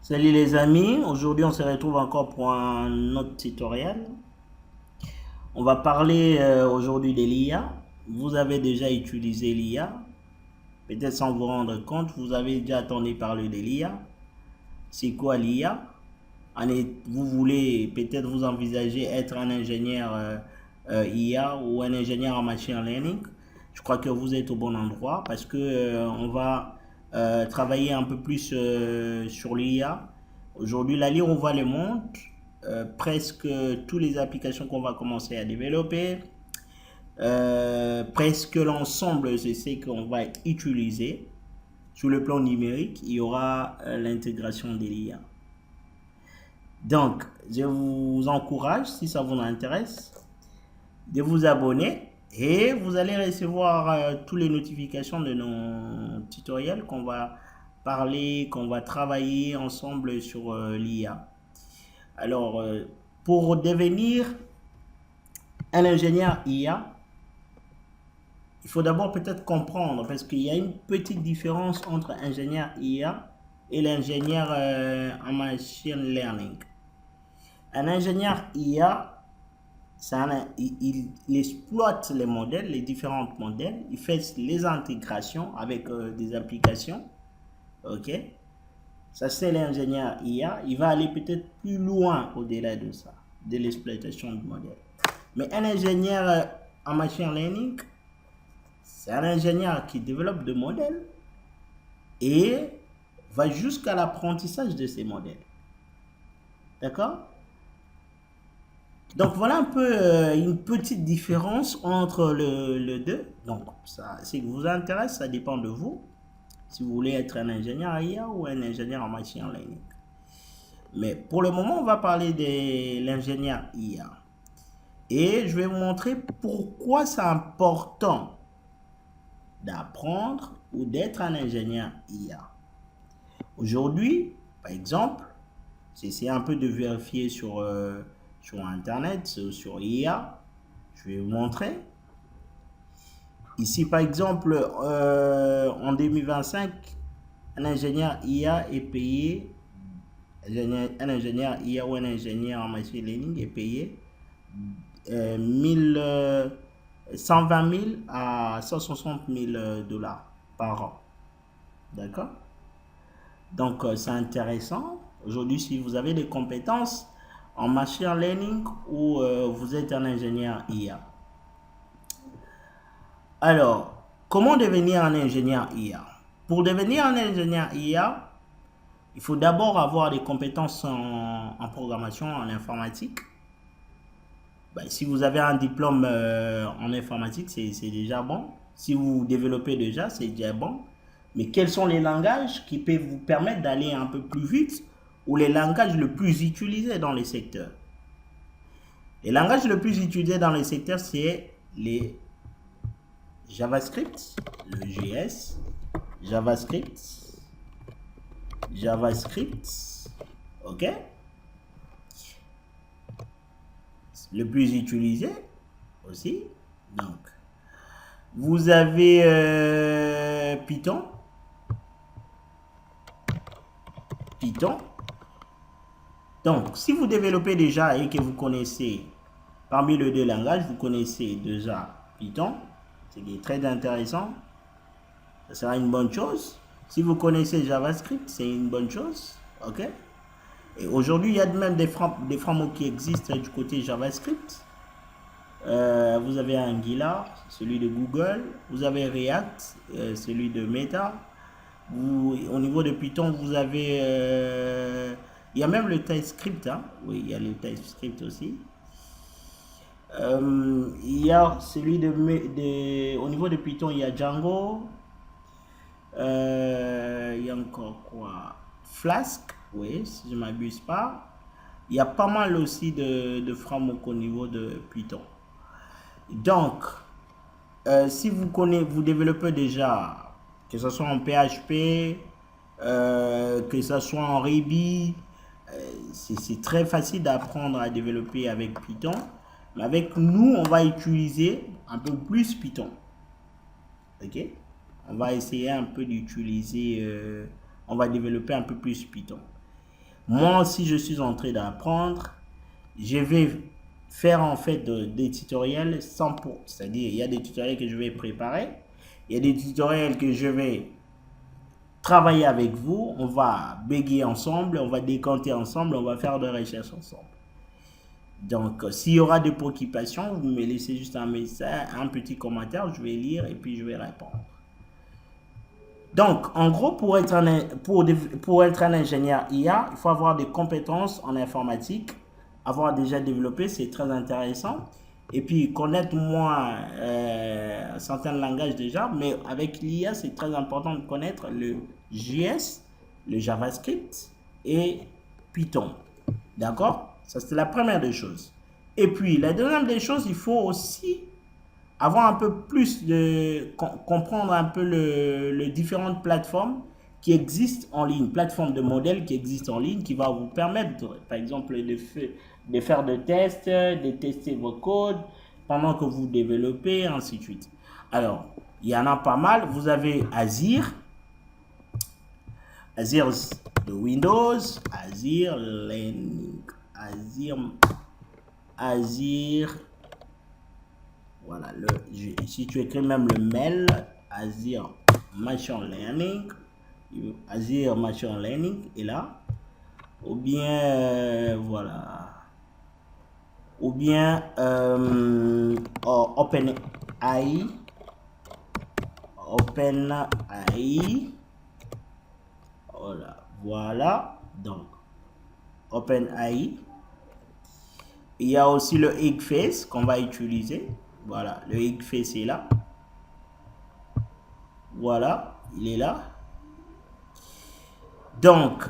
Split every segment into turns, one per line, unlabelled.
Salut les amis, aujourd'hui on se retrouve encore pour un autre tutoriel. On va parler aujourd'hui de l'IA. Vous avez déjà utilisé l'IA, peut-être sans vous rendre compte, vous avez déjà entendu parler de l'IA. C'est quoi l'IA? Vous voulez peut-être vous envisager être un ingénieur IA ou un ingénieur en machine learning. Je crois que vous êtes au bon endroit parce que on va travailler un peu plus sur l'IA. Aujourd'hui, la on voit le monde, presque toutes les applications qu'on va commencer à développer, presque l'ensemble de ce qu'on va utiliser sur le plan numérique, il y aura l'intégration de l'IA. Donc, je vous encourage, si ça vous intéresse, de vous abonner et vous allez recevoir toutes les notifications de nos tutoriels qu'on va parler, qu'on va travailler ensemble sur l'IA. Alors, pour devenir un ingénieur IA, il faut d'abord peut-être comprendre, parce qu'il y a une petite différence entre ingénieur IA et l'ingénieur en machine learning. Un ingénieur IA, il exploite les modèles, les différents modèles, il fait les intégrations avec des applications, ok? Ça c'est l'ingénieur IA, il va aller peut-être plus loin au-delà de ça, de l'exploitation du modèle. Mais un ingénieur en machine learning, c'est un ingénieur qui développe des modèles et va jusqu'à l'apprentissage de ces modèles. D'accord? Donc voilà un peu une petite différence entre le deux. Donc ça, si ça vous intéresse, ça dépend de vous. Si vous voulez être un ingénieur IA ou un ingénieur en machine learning. Mais pour le moment, on va parler de l'ingénieur IA. Et je vais vous montrer pourquoi c'est important d'apprendre ou d'être un ingénieur IA. Aujourd'hui, par exemple, j'essaie un peu de vérifier sur Internet, sur IA. Je vais vous montrer. Ici, par exemple, en 2025, un ingénieur IA est payé, un ingénieur IA ou un ingénieur en machine learning est payé 120 000 à 160 000 dollars par an. D'accord? Donc, c'est intéressant. Aujourd'hui, si vous avez des compétences en machine learning ou vous êtes un ingénieur IA. Alors, comment devenir un ingénieur IA? Pour devenir un ingénieur IA, il faut d'abord avoir des compétences en programmation, en informatique. Ben, si vous avez un diplôme en informatique, c'est déjà bon. Si vous développez déjà, c'est déjà bon. Mais quels sont les langages qui peuvent vous permettre d'aller un peu plus vite ou les langages les plus utilisés dans les secteurs? Les langages les plus utilisés dans les secteurs, c'est les JavaScript, le JS, JavaScript, ok? Le plus utilisé aussi. Donc, vous avez Python. Donc, si vous développez déjà et que vous connaissez, parmi les deux langages, vous connaissez déjà Python, ce qui est très intéressant, ça sera une bonne chose. Si vous connaissez JavaScript, c'est une bonne chose, ok? Et aujourd'hui, il y a même des frameworks qui existent du côté JavaScript. Vous avez Angular, celui de Google. Vous avez React, celui de Meta. Au niveau de Python, vous avez... il y a même le TypeScript. Hein? Oui, il y a le TypeScript aussi. Il y a celui au niveau de Python, il y a Django. Il y a encore quoi? Flask, oui, si je ne m'abuse pas. Il y a pas mal aussi de frameworks au niveau de Python. Donc, si vous développez déjà, que ce soit en PHP, que ce soit en Ruby, c'est très facile d'apprendre à développer avec Python. Mais avec nous, on va utiliser un peu plus Python. Ok? On va essayer un peu d'utiliser, on va développer un peu plus Python. Moi aussi, je suis en train d'apprendre. Je vais faire en fait des tutoriels c'est-à-dire il y a des tutoriels que je vais préparer, il y a des tutoriels que je vais travailler avec vous, on va bégayer ensemble, on va décanter ensemble, on va faire des recherches ensemble. Donc, s'il y aura des préoccupations, vous me laissez juste un message, un petit commentaire, je vais lire et puis je vais répondre. Donc, en gros, pour être un ingénieur IA, il faut avoir des compétences en informatique, avoir déjà développé, c'est très intéressant. Et puis, connaître moins certains langages déjà, mais avec l'IA, c'est très important de connaître le JS, le JavaScript et Python. D'accord? Ça, c'est la première des choses. Et puis, la deuxième des choses, il faut aussi avoir un peu plus de comprendre un peu les différentes plateformes qui existent en ligne, plateformes de modèles qui existent en ligne qui va vous permettre, par exemple, de faire des tests, de tester vos codes pendant que vous développez, ainsi de suite. Alors, il y en a pas mal. Vous avez Azure, Azure de Windows, Azure Learning, Azure. Voilà, si tu écris même le mail, Azure Machine Learning, Azure Machine Learning est là, ou bien, voilà, ou bien OpenAI, voilà, donc OpenAI. Il y a aussi le Hugging Face qu'on va utiliser. Voilà, le Hugging Face est là. Voilà, il est là. Donc,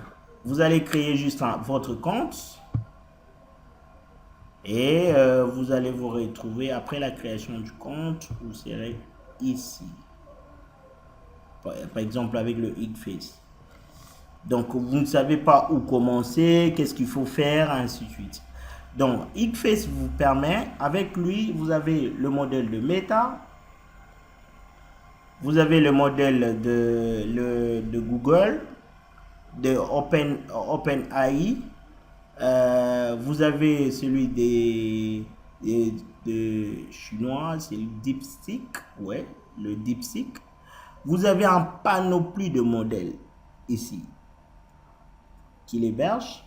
vous allez créer juste votre compte. Et vous allez vous retrouver après la création du compte. Vous serez ici. Par exemple, avec le Hugging Face. Donc, vous ne savez pas où commencer, qu'est-ce qu'il faut faire, ainsi de suite. Donc, Hugging Face vous permet, avec lui, vous avez le modèle de Meta, vous avez le modèle de Google, de OpenAI, vous avez celui de chinois, c'est le DeepSeek, ouais, le DeepSeek. Vous avez un panoplie de modèles ici qui l'héberge.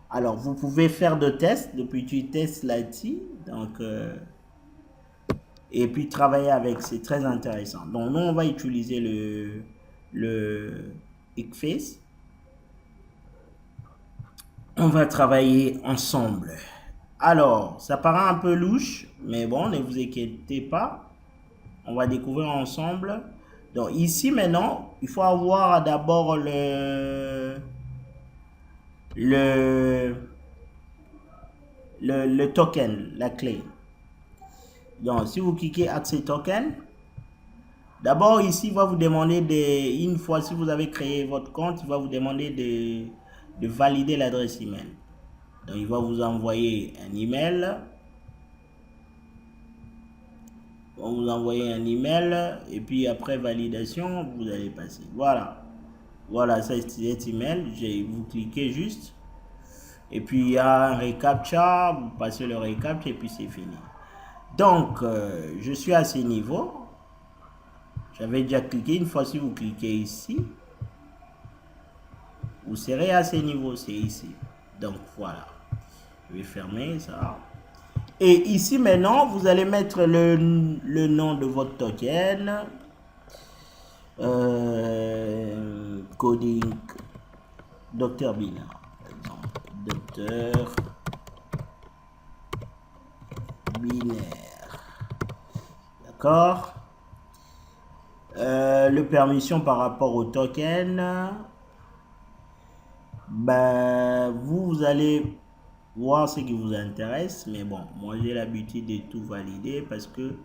Alors, vous pouvez faire des tests, depuis tu testes là-dessus, donc et puis travailler avec, c'est très intéressant. Donc, nous, on va utiliser le Hugging Face. On va travailler ensemble. Alors, ça paraît un peu louche, mais bon, ne vous inquiétez pas. On va découvrir ensemble. Donc, ici, maintenant, il faut avoir d'abord le token, la clé. Donc, si vous cliquez Accès Token, d'abord ici, il va vous demander une fois si vous avez créé votre compte, il va vous demander de valider l'adresse email. Donc, il va vous envoyer un email. On vous envoyer un email et puis après validation, vous allez passer. Voilà. Voilà, ça c'est cet email. Vous cliquez juste. Et puis il y a un reCAPTCHA. Vous passez le reCAPTCHA et puis c'est fini. Donc, je suis à ce niveau. J'avais déjà cliqué. Une fois si vous cliquez ici, vous serez à ce niveau. C'est ici. Donc, voilà. Je vais fermer ça. Et ici maintenant, vous allez mettre le nom de votre token. Coding Docteur Binaire. Docteur Binaire. D'accord. Le permission par rapport au token. Ben, vous allez voir ce qui vous intéresse. Mais bon, moi j'ai l'habitude de tout valider parce que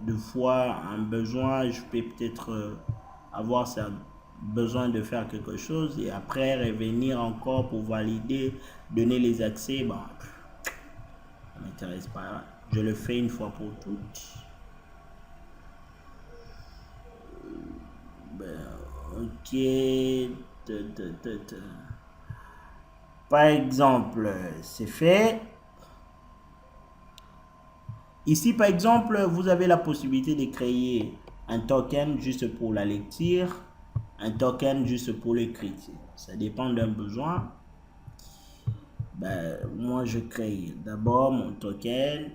de fois un besoin, je peux peut-être avoir ça, besoin de faire quelque chose et après revenir encore pour valider, donner les accès. Bon, ça ne m'intéresse pas. Je le fais une fois pour toutes. Ben, ok. Par exemple, c'est fait. Ici, par exemple, vous avez la possibilité de créer un token juste pour la lecture, un token juste pour l'écriture. Ça dépend d'un besoin. Ben, moi, je crée d'abord mon token.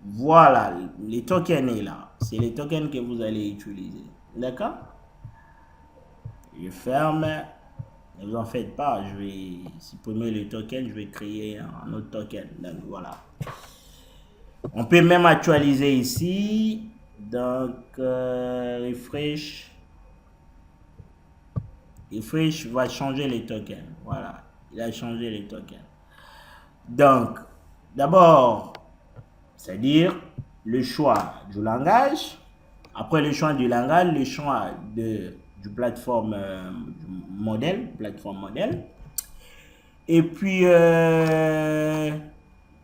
Voilà, les tokens est là. C'est les tokens que vous allez utiliser. D'accord? Je ferme. Ne vous en faites pas, je vais supprimer le token, je vais créer un autre token. Donc, voilà. On peut même actualiser ici. Donc, refresh. Refresh va changer les tokens. Voilà, il a changé les tokens. Donc, d'abord, c'est-à-dire le choix du langage. Après le choix du langage, le choix du plateforme plateforme modèle. Et puis,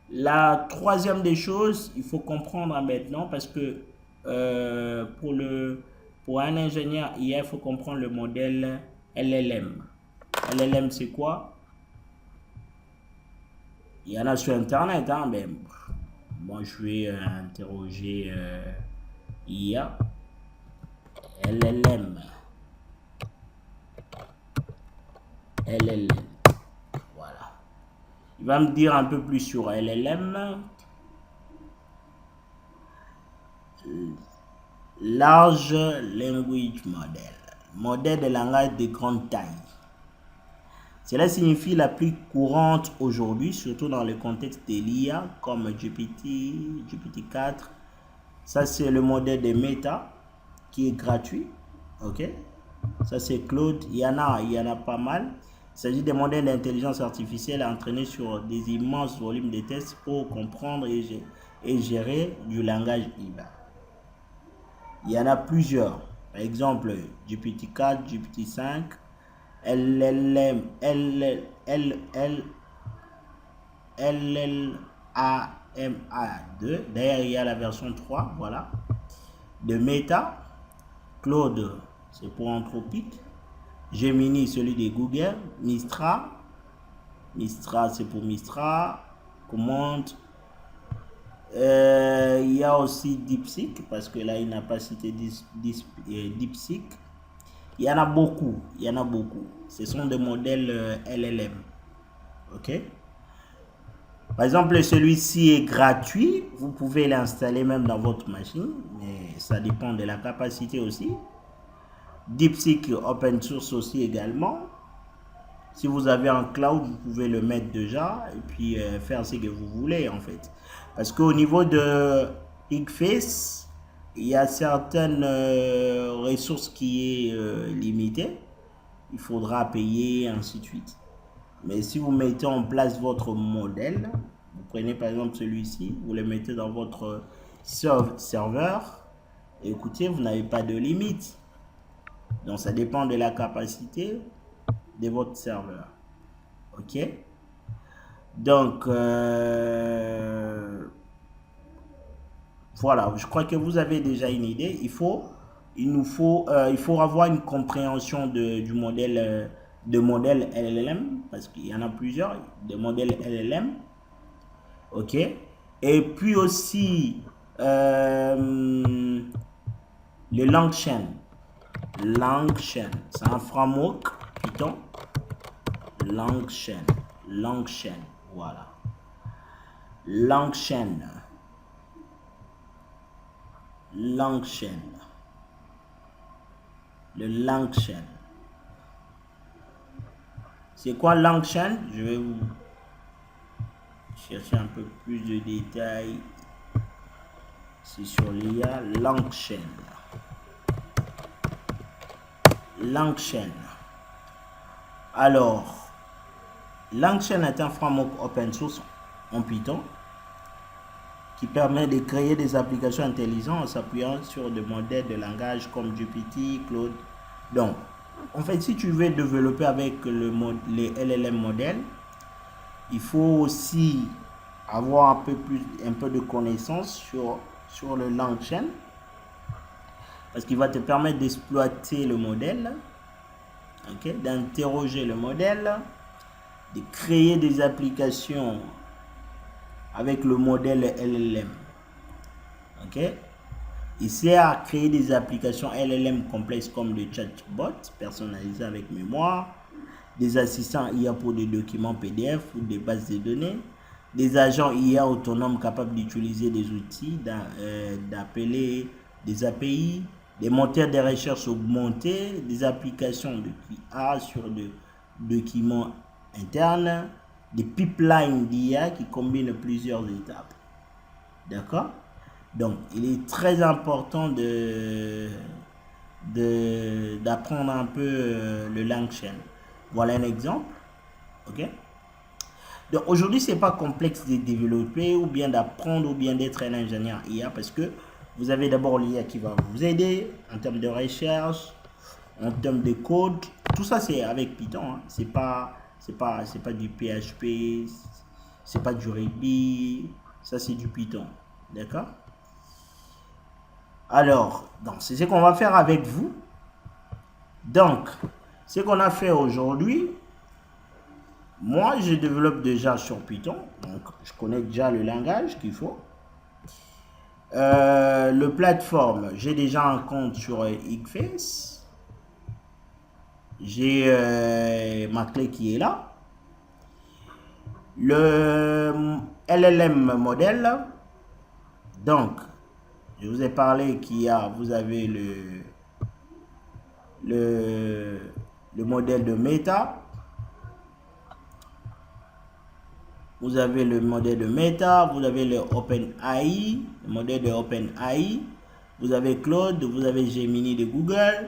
la troisième des choses, il faut comprendre maintenant parce que pour un ingénieur IA, il faut comprendre le modèle LLM. LLM, c'est quoi? Il y en a sur Internet, hein, mais moi, je vais interroger IA. LLM. LLM. Voilà. Il va me dire un peu plus sur LLM. Large Language Model. Modèle de langage de grande taille. Cela signifie la plus courante aujourd'hui, surtout dans le contexte de l'IA, comme GPT, GPT-4. Ça, c'est le modèle de Meta, qui est gratuit. OK? Ça, c'est Claude. Il y en a pas mal. Il s'agit des modèles d'intelligence artificielle entraînés sur des immenses volumes de tests pour comprendre et gérer du langage IA. Il y en a plusieurs. Par exemple, GPT-4, GPT-5, LLM, LLAMA2. D'ailleurs, il y a la version 3, voilà. De Meta. Claude, c'est pour Anthropic. Gemini, celui de Google. Mistral, c'est pour Mistral. Commande. Il y a aussi DeepSeek, parce que là, il n'a pas cité DeepSeek. Il y en a beaucoup. Ce sont des modèles LLM. OK? Par exemple, celui-ci est gratuit. Vous pouvez l'installer même dans votre machine, mais ça dépend de la capacité aussi. DeepSeek open source aussi également. Si vous avez un cloud, vous pouvez le mettre déjà et puis faire ce que vous voulez en fait. Parce qu'au niveau de Higface, il y a certaines ressources qui est limitée. Il faudra payer, ainsi de suite. Mais si vous mettez en place votre modèle, vous prenez par exemple celui-ci, vous le mettez dans votre serveur, et écoutez, vous n'avez pas de limite. Donc ça dépend de la capacité de votre serveur. OK? Donc, voilà, je crois que vous avez déjà une idée. Il faut avoir une compréhension du modèle, de modèle LLM, parce qu'il y en a plusieurs, des modèles LLM. OK? Et puis aussi, le LangChain. LangChain, c'est un framework Python. LangChain, voilà. LangChain. Le LangChain. C'est quoi LangChain? Je vais vous chercher un peu plus de détails. C'est sur l'IA. LangChain. Alors, LangChain est un framework open source en Python qui permet de créer des applications intelligentes en s'appuyant sur des modèles de langage comme GPT, Claude. Donc, en fait, si tu veux développer avec les LLM modèles, il faut aussi avoir un peu de connaissances sur le LangChain, parce qu'il va te permettre d'exploiter le modèle, okay, d'interroger le modèle, de créer des applications avec le modèle LLM. Ok? Il sert à créer des applications LLM complexes comme le chatbot personnalisé avec mémoire, des assistants IA pour des documents PDF ou des bases de données, des agents IA autonomes capables d'utiliser des outils, d'appeler des API, des moteurs de recherche augmentés, des applications de QA sur des documents internes, des pipelines d'IA qui combinent plusieurs étapes. D'accord? Donc, il est très important d'apprendre un peu le LangChain. Voilà un exemple. Ok? Donc, aujourd'hui, ce n'est pas complexe de développer ou bien d'apprendre ou bien d'être un ingénieur IA parce que vous avez d'abord l'IA qui va vous aider en termes de recherche, en termes de code. Tout ça, c'est avec Python. Hein. C'est pas du PHP, c'est pas du Ruby. Ça, c'est du Python. D'accord? Alors, c'est ce qu'on va faire avec vous. Donc, ce qu'on a fait aujourd'hui, moi, je développe déjà sur Python. Donc, je connais déjà le langage qu'il faut. Le plateforme, j'ai déjà un compte sur Inkface. J'ai ma clé qui est là. Le LLM modèle. Donc, je vous ai parlé vous avez le modèle de Meta. Vous avez le modèle de Meta, vous avez le OpenAI, le modèle de OpenAI, vous avez Claude, vous avez Gemini de Google.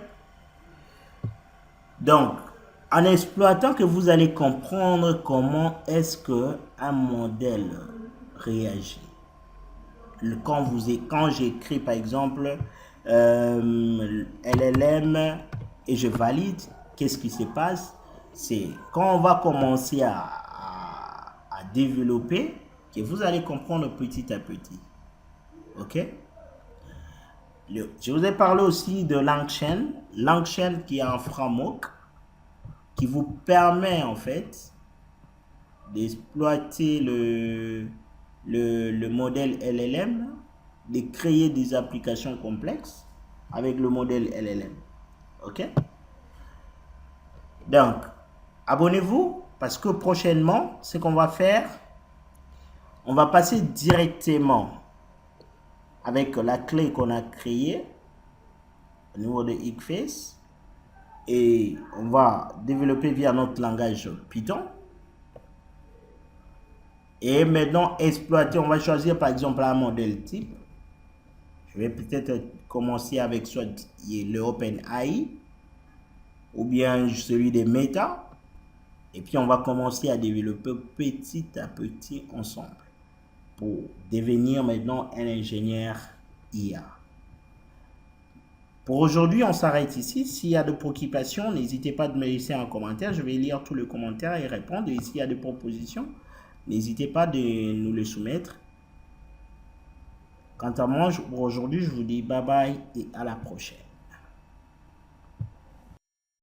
Donc, en exploitant que vous allez comprendre comment est-ce qu'un modèle réagit. Quand j'écris par exemple LLM et je valide, qu'est-ce qui se passe? C'est quand on va commencer à développer que vous allez comprendre petit à petit. Ok? Je vous ai parlé aussi de LangChain. LangChain qui est un framework qui vous permet en fait d'exploiter le modèle LLM, de créer des applications complexes avec le modèle LLM. Ok? Donc, abonnez-vous parce que prochainement, ce qu'on va faire, on va passer directement avec la clé qu'on a créée au niveau de Inkface et on va développer via notre langage Python. Et maintenant, exploiter, on va choisir par exemple un modèle type. Je vais peut-être commencer avec soit le OpenAI ou bien celui de Meta. Et puis, on va commencer à développer petit à petit ensemble pour devenir maintenant un ingénieur IA. Pour aujourd'hui, on s'arrête ici. S'il y a des préoccupations, n'hésitez pas à me laisser un commentaire. Je vais lire tous les commentaires et répondre. Et s'il y a des propositions, n'hésitez pas de nous les soumettre. Quant à moi, pour aujourd'hui, je vous dis bye bye et à la prochaine.